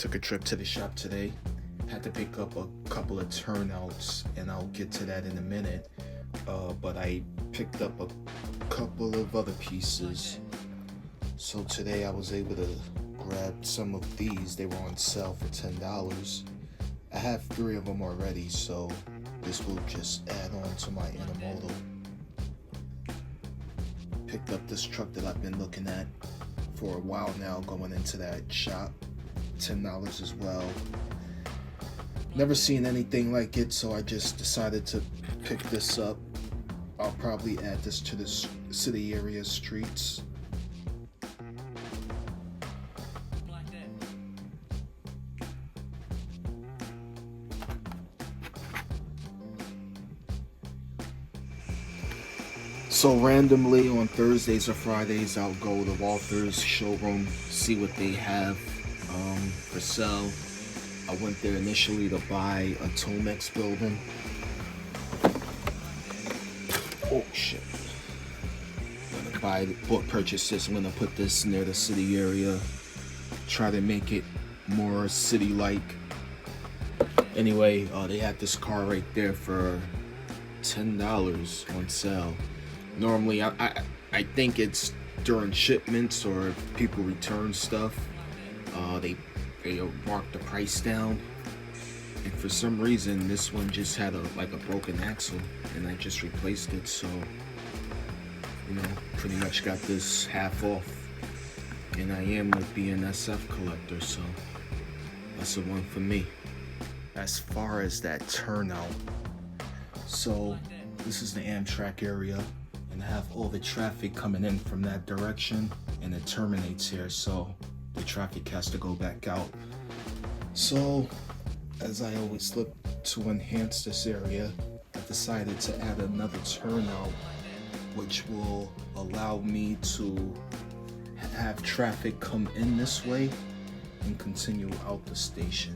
Took a trip to the shop today. Had to pick up a couple of turnouts, and I'll get to that in a minute. But I picked up a couple of other pieces. So today I was able to grab some of these. They were on sale for $10. I have 3 of them already, so this will just add on to my intermodal. Picked up this truck that I've been looking at for a while now, going into that shop. $10 as well. Never seen anything like it, so I just decided to pick this up. I'll probably add this to the city area streets. So randomly on Thursdays or Fridays, I'll go to Walther's showroom, see what they have for sale. I went there initially to buy a Tomex building. Oh shit. I'm gonna purchase this. I'm gonna put this near the city area. Try to make it more city-like. Anyway, they had this car right there for $10 on sale. Normally, I think it's during shipments or people return stuff. They mark the price down, and for some reason this one just had a broken axle, and I just replaced it. So pretty much got this half off, and I am a BNSF collector, so that's the one for me. As far as that turnout, so this is the Amtrak area, and I have all the traffic coming in from that direction, and it terminates here, so the traffic has to go back out. So, as I always look to enhance this area, I decided to add another turnout, which will allow me to have traffic come in this way and continue out the station.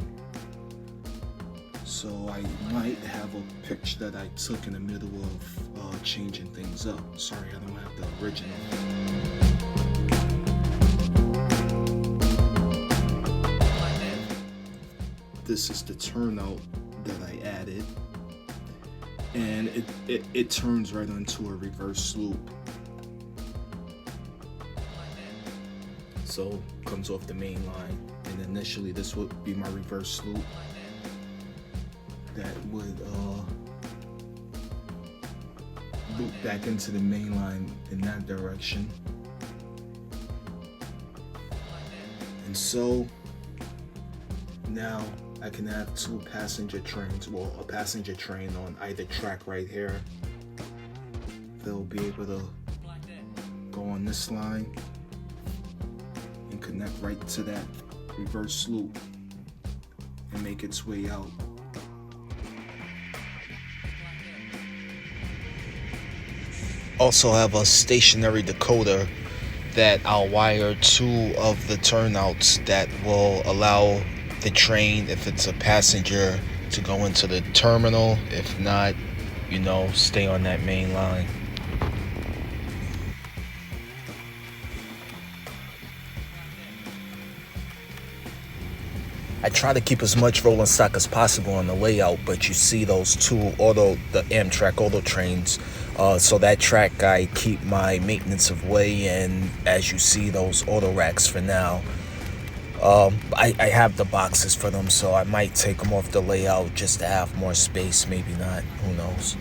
So I might have a picture that I took in the middle of changing things up. Sorry, I don't have the original. This is the turnout that I added, and it turns right onto a reverse loop. So comes off the main line, and initially this would be my reverse loop that would loop back into the main line in that direction. And so now I can have 2 passenger trains, well, a passenger train on either track right here. They'll be able to go on this line and connect right to that reverse loop and make its way out. Also have a stationary decoder that I'll wire 2 of the turnouts that will allow the train, if it's a passenger, to go into the terminal. If not, stay on that main line. I try to keep as much rolling stock as possible on the layout, but you see those 2 the Amtrak auto trains. So that track I keep my maintenance of way, and as you see, those auto racks for now. I have the boxes for them, so I might take them off the layout just to have more space. Maybe not. Who knows?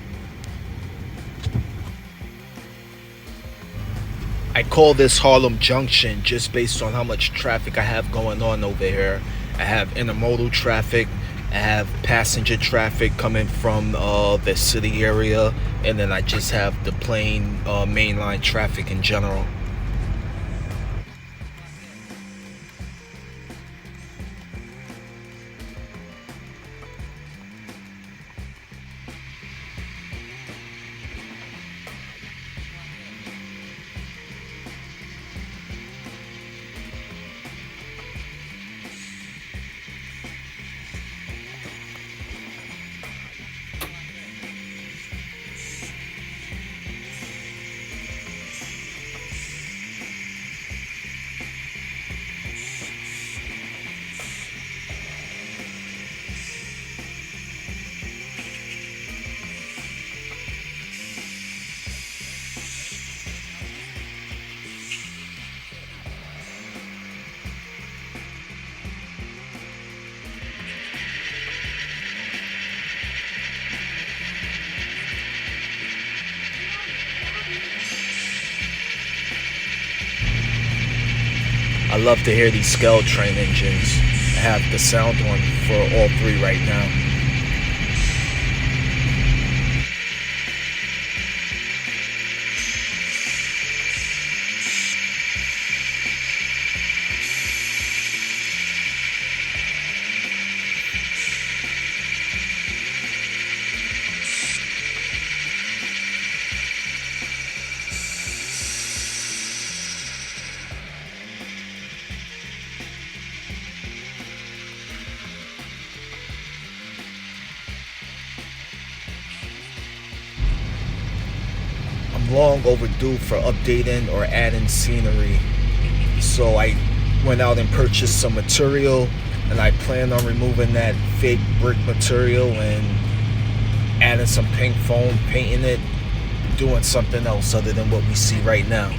I call this Harlem Junction just based on how much traffic I have going on over here. I have intermodal traffic, I have passenger traffic coming from the city area, and then I just have the plain mainline traffic in general. love to hear these scale train engines. I have the sound on for all three right now. Long overdue for updating or adding scenery, so I went out and purchased some material, and I plan on removing that fake brick material and adding some pink foam, painting it, doing something else other than what we see right now.